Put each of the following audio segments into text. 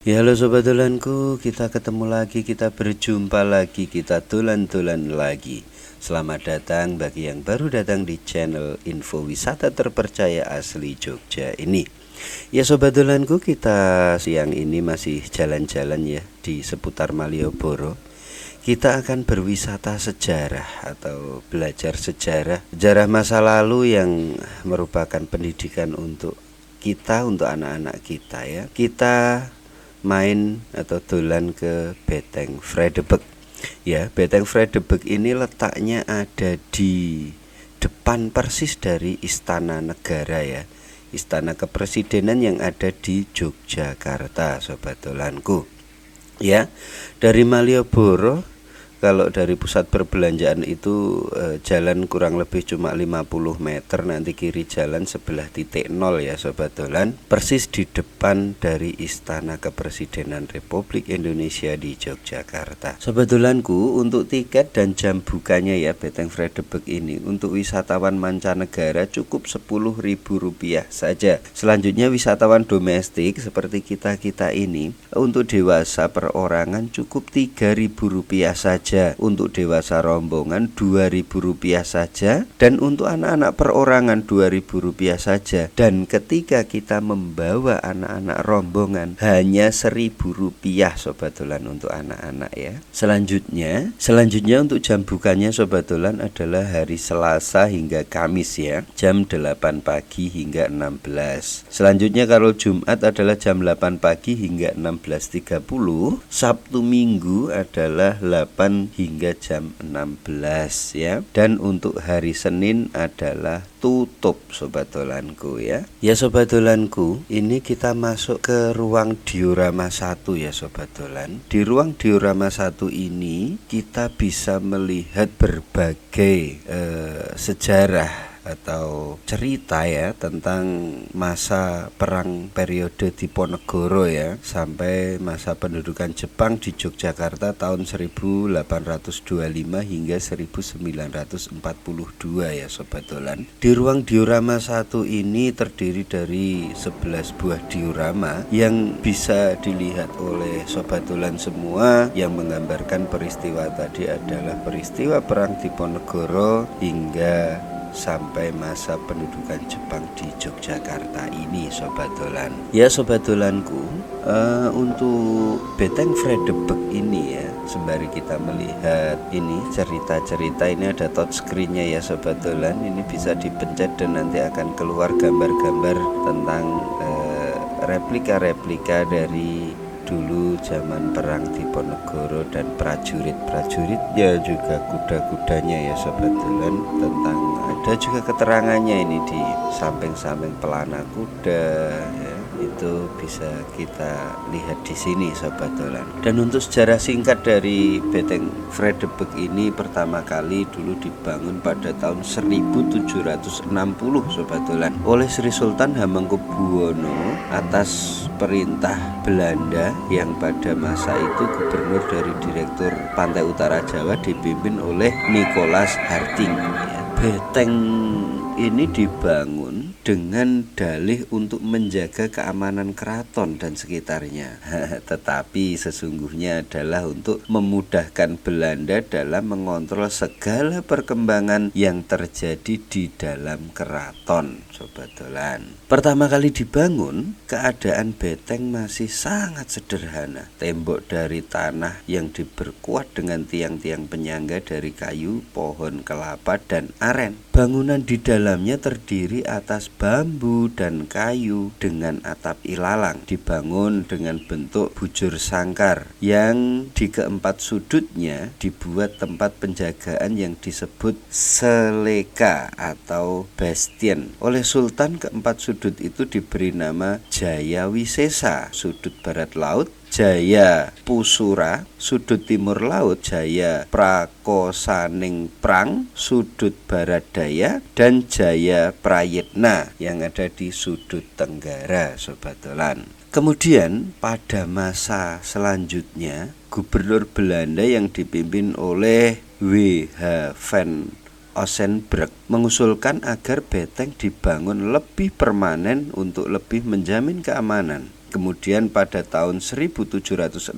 Ya halo sobat dolanku, kita ketemu lagi, kita berjumpa lagi, kita dolan-dolan lagi. Selamat datang bagi yang baru datang di channel info wisata terpercaya asli Jogja ini. Ya sobat dolanku, kita siang ini masih jalan-jalan ya di seputar Malioboro. Kita akan berwisata sejarah atau belajar sejarah masa lalu yang merupakan pendidikan untuk kita, untuk anak-anak kita ya. Kita main atau dolan ke Beteng Vredeburg. Ya, Beteng Vredeburg ini letaknya ada di depan persis dari Istana Negara ya. Istana Kepresidenan yang ada di Yogyakarta, sobat dolanku. Ya, dari Malioboro, kalau dari pusat perbelanjaan itu jalan kurang lebih cuma 50 meter, nanti kiri jalan sebelah titik nol ya sobat dolan, persis di depan dari Istana Kepresidenan Republik Indonesia di Yogyakarta. Sobat dolanku, untuk tiket dan jam bukanya ya Beteng Vredeburg ini untuk wisatawan mancanegara cukup Rp10.000 saja. Selanjutnya wisatawan domestik seperti kita ini untuk dewasa perorangan cukup Rp3.000 saja. Untuk dewasa rombongan Rp2.000 saja, dan untuk anak-anak perorangan Rp2.000 saja. Dan ketika kita membawa anak-anak rombongan hanya Rp1.000 sobat dolan untuk anak-anak ya. Selanjutnya untuk jam bukanya sobat dolan adalah hari Selasa hingga Kamis ya, jam 8 pagi hingga 16. Selanjutnya kalau Jumat adalah jam 8 pagi hingga 16.30. Sabtu Minggu adalah 8 hingga jam 16 ya. Dan untuk hari Senin adalah tutup sobat dolanku ya. Ya sobat dolanku, ini kita masuk ke ruang diorama 1 ya sobat dolan. Di ruang diorama 1 ini kita bisa melihat berbagai sejarah atau cerita ya tentang masa perang periode Diponegoro ya, sampai masa pendudukan Jepang di Yogyakarta tahun 1825 hingga 1942 ya sobat dolan. Di ruang diorama 1 ini terdiri dari 11 buah diorama yang bisa dilihat oleh sobat dolan semua, yang menggambarkan peristiwa tadi adalah peristiwa perang Diponegoro hingga sampai masa pendudukan Jepang di Yogyakarta ini sobat dolan. Ya sobat dolanku, untuk Beteng Vredeburg ini ya, sembari kita melihat ini cerita-cerita, ini ada touchscreen-nya ya sobat dolan. Ini bisa dipencet dan nanti akan keluar gambar-gambar tentang replika-replika dari dulu zaman perang Diponegoro dan prajurit-prajuritnya, juga kuda-kudanya ya sobat dolan. Tentang ada juga keterangannya ini di samping-samping pelana kuda ya, itu bisa kita lihat di sini sobat dolan. Dan untuk sejarah singkat dari Beteng Vredeburg ini, pertama kali dulu dibangun pada tahun 1760 sobat dolan oleh Sri Sultan Hamengkubuwono atas perintah Belanda, yang pada masa itu gubernur dari Direktur Pantai Utara Jawa dipimpin oleh Nicholas Harting ya. Beteng ini dibangun dengan dalih untuk menjaga keamanan keraton dan sekitarnya. Tetapi sesungguhnya adalah untuk memudahkan Belanda dalam mengontrol segala perkembangan yang terjadi di dalam keraton sobat dolan. Pertama kali dibangun, keadaan beteng masih sangat sederhana. Tembok dari tanah yang diperkuat dengan tiang-tiang penyangga dari kayu, pohon kelapa, dan aren. Bangunan di dalamnya terdiri atas bambu dan kayu dengan atap ilalang. Dibangun dengan bentuk bujur sangkar yang di keempat sudutnya dibuat tempat penjagaan yang disebut seleka atau bastion. Oleh Sultan, keempat sudut itu diberi nama Jaya Wisesa, sudut barat laut Jaya Pusura, sudut timur laut Jaya Prakosaning Prang, sudut barat daya, dan Jaya Prayitna yang ada di sudut tenggara sobat dolan. Kemudian pada masa selanjutnya, gubernur Belanda yang dipimpin oleh W.H. van Ossenbroek mengusulkan agar beteng dibangun lebih permanen untuk lebih menjamin keamanan. Kemudian pada tahun 1767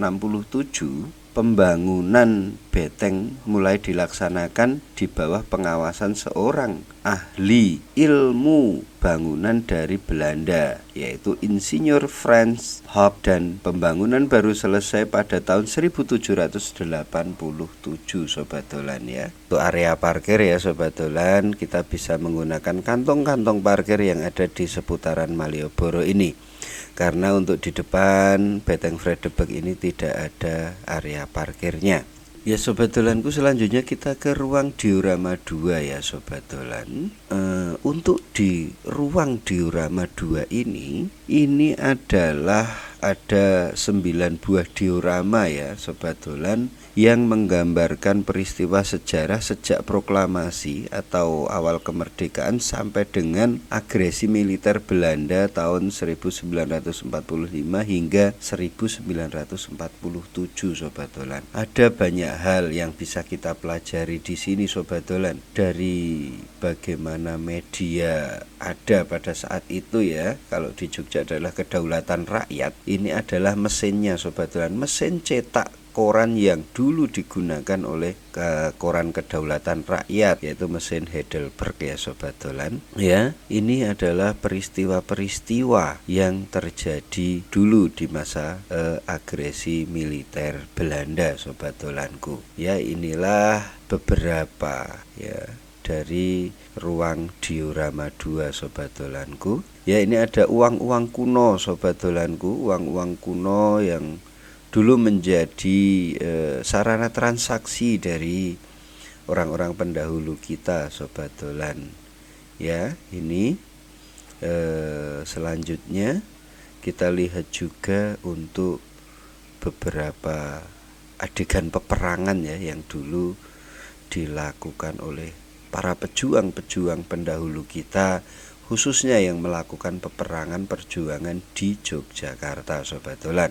pembangunan Beteng mulai dilaksanakan di bawah pengawasan seorang ahli ilmu bangunan dari Belanda, yaitu Insinyur Frans Hopp, dan pembangunan baru selesai pada tahun 1787, Sobat Dolan ya. Untuk area parkir ya Sobat Dolan, kita bisa menggunakan kantong-kantong parkir yang ada di seputaran Malioboro ini. Karena untuk di depan Beteng Vredeburg ini tidak ada area parkirnya. Ya Sobat Dolanku, selanjutnya kita ke ruang diorama 2 ya Sobat Dolan. Untuk di ruang diorama 2 ini adalah ada 9 buah diorama ya Sobat Dolan, yang menggambarkan peristiwa sejarah sejak proklamasi atau awal kemerdekaan sampai dengan agresi militer Belanda tahun 1945 hingga 1947 Sobat Dolan. Ada banyak hal yang bisa kita pelajari di sini Sobat Dolan, dari bagaimana media ada pada saat itu ya. Kalau di Jogja adalah Kedaulatan Rakyat, ini adalah mesinnya Sobat Dolan, mesin cetak koran yang dulu digunakan oleh koran Kedaulatan Rakyat, yaitu mesin Heidelberg ya Sobat Dolan ya. Ini adalah peristiwa-peristiwa yang terjadi dulu di masa agresi militer Belanda Sobat Dolanku ya. Inilah beberapa ya dari ruang diorama 2 Sobat Dolanku ya. Ini ada uang-uang kuno Sobat Dolanku, uang-uang kuno yang dulu menjadi sarana transaksi dari orang-orang pendahulu kita Sobat Dolan ya. Ini selanjutnya kita lihat juga untuk beberapa adegan peperangan ya yang dulu dilakukan oleh para pejuang-pejuang pendahulu kita, khususnya yang melakukan peperangan perjuangan di Yogyakarta Sobat Dolan.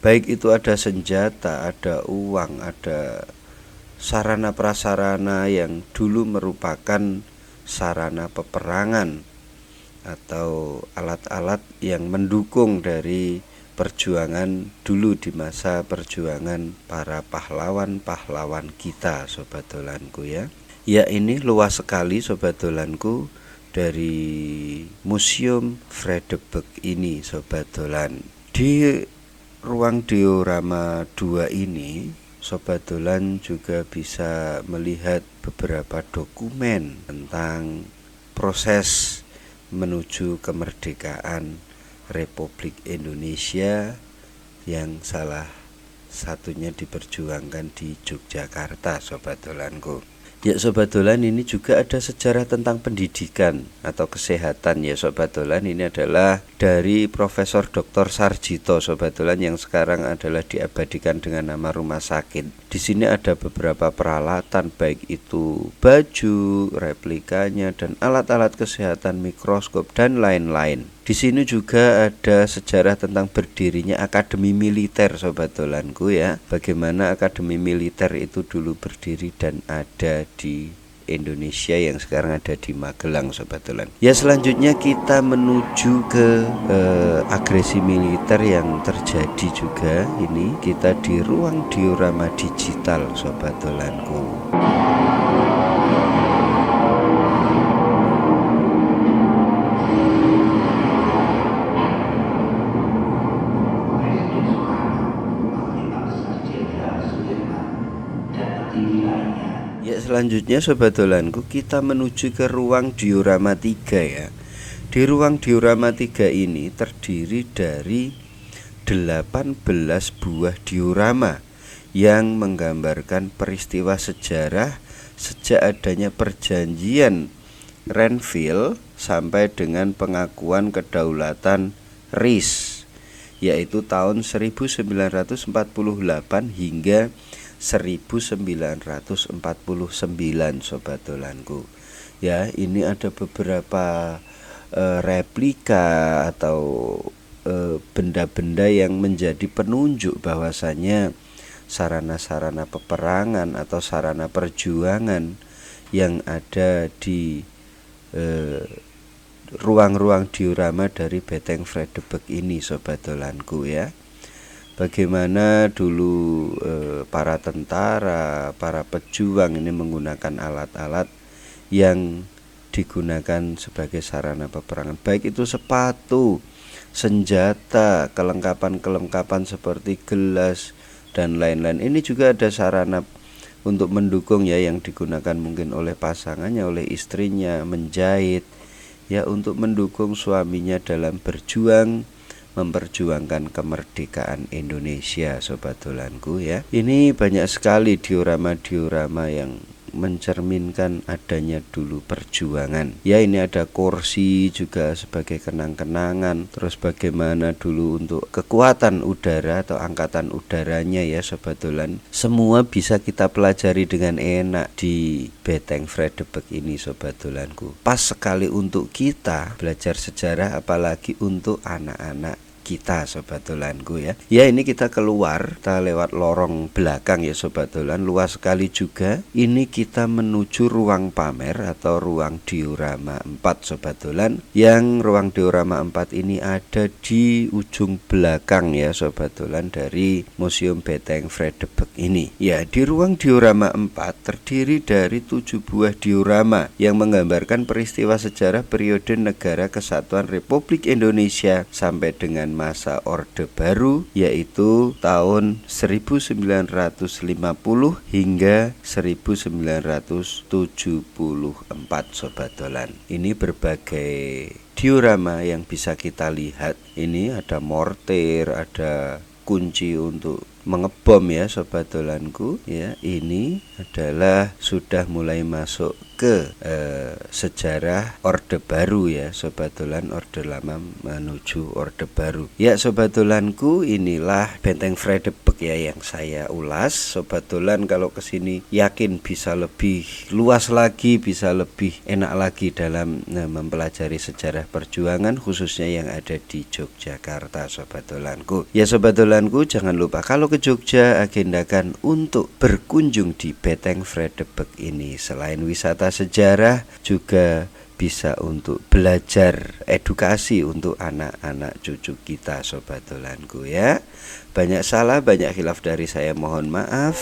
Baik itu ada senjata, ada uang, ada sarana prasarana yang dulu merupakan sarana peperangan atau alat-alat yang mendukung dari perjuangan dulu di masa perjuangan para pahlawan-pahlawan kita Sobat Dolanku ya. Ya, ini luas sekali Sobat Dolanku dari Museum Vredeburg ini Sobat Dolan. Di ruang diorama 2 ini Sobat Dolan juga bisa melihat beberapa dokumen tentang proses menuju kemerdekaan Republik Indonesia yang salah satunya diperjuangkan di Yogyakarta Sobat Dolanku. Ya Sobat Dolan, ini juga ada sejarah tentang pendidikan atau kesehatan ya Sobat Dolan. Ini adalah dari Profesor Dr. Sarjito Sobat Dolan, yang sekarang adalah diabadikan dengan nama rumah sakit. Di sini ada beberapa peralatan, baik itu baju, replikanya, dan alat-alat kesehatan, mikroskop, dan lain-lain. Di sini juga ada sejarah tentang berdirinya Akademi Militer Sobat Dolanku ya. Bagaimana Akademi Militer itu dulu berdiri dan ada di Indonesia yang sekarang ada di Magelang Sobat Dolan. Ya, selanjutnya kita menuju ke agresi militer yang terjadi juga. Ini kita di ruang diorama digital Sobat Dolanku. Ya, selanjutnya Sobat Dolanku kita menuju ke ruang diorama 3 ya. Di ruang diorama 3 ini terdiri dari 18 buah diorama yang menggambarkan peristiwa sejarah sejak adanya perjanjian Renville sampai dengan pengakuan kedaulatan RIS, yaitu tahun 1948 hingga 1949 Sobat Dolanku. Ya, ini ada beberapa replika atau benda-benda yang menjadi penunjuk bahwasanya sarana-sarana peperangan atau sarana perjuangan yang ada di ruang-ruang diorama dari Beteng Vredenburg ini, sobat dolanku ya. Bagaimana dulu para tentara, para pejuang ini menggunakan alat-alat yang digunakan sebagai sarana peperangan, baik itu sepatu, senjata, kelengkapan-kelengkapan seperti gelas dan lain-lain. Ini juga ada sarana untuk mendukung ya, yang digunakan mungkin oleh pasangannya, oleh istrinya, menjahit ya, untuk mendukung suaminya dalam berjuang memperjuangkan kemerdekaan Indonesia, sobat dolanku ya. Ini banyak sekali diorama-diorama yang mencerminkan adanya dulu perjuangan. Ya, ini ada kursi juga sebagai kenang-kenangan. Terus bagaimana dulu untuk kekuatan udara atau angkatan udaranya ya, sobat dolan. Semua bisa kita pelajari dengan enak di Beteng Vredenburg ini, sobat dolanku. Pas sekali untuk kita belajar sejarah, apalagi untuk anak-anak kita, sobat dolanku ya. Ya, ini kita keluar, kita lewat lorong belakang ya, sobat dolan, luas sekali juga. Ini kita menuju ruang pamer atau ruang diorama 4, sobat dolan. Yang ruang diorama 4 ini ada di ujung belakang ya, sobat dolan, dari Museum Beteng Vredenburg ini. Ya, di ruang diorama 4 terdiri dari 7 buah diorama yang menggambarkan peristiwa sejarah periode Negara Kesatuan Republik Indonesia sampai dengan masa Orde Baru, yaitu tahun 1950 hingga 1974, sobat dolan. Ini berbagai diorama yang bisa kita lihat. Ini ada mortir, ada kunci untuk mengebom ya, sobat dolanku ya. Ini adalah sudah mulai masuk ke sejarah Orde Baru ya, sobat dolan, Orde Lama menuju Orde Baru. Ya, sobat dolanku, inilah Beteng Vredenburg ya yang saya ulas. Sobat dolan kalau kesini yakin bisa lebih luas lagi, bisa lebih enak lagi dalam mempelajari sejarah perjuangan, khususnya yang ada di Yogyakarta, sobat dolanku. Ya, sobat dolanku, jangan lupa kalau ke Jogja agendakan untuk berkunjung di Beteng Vredenburg ini. Selain wisata sejarah, juga bisa untuk belajar edukasi untuk anak-anak cucu kita, sobat dolanku ya. Banyak salah, banyak khilaf dari saya, mohon maaf.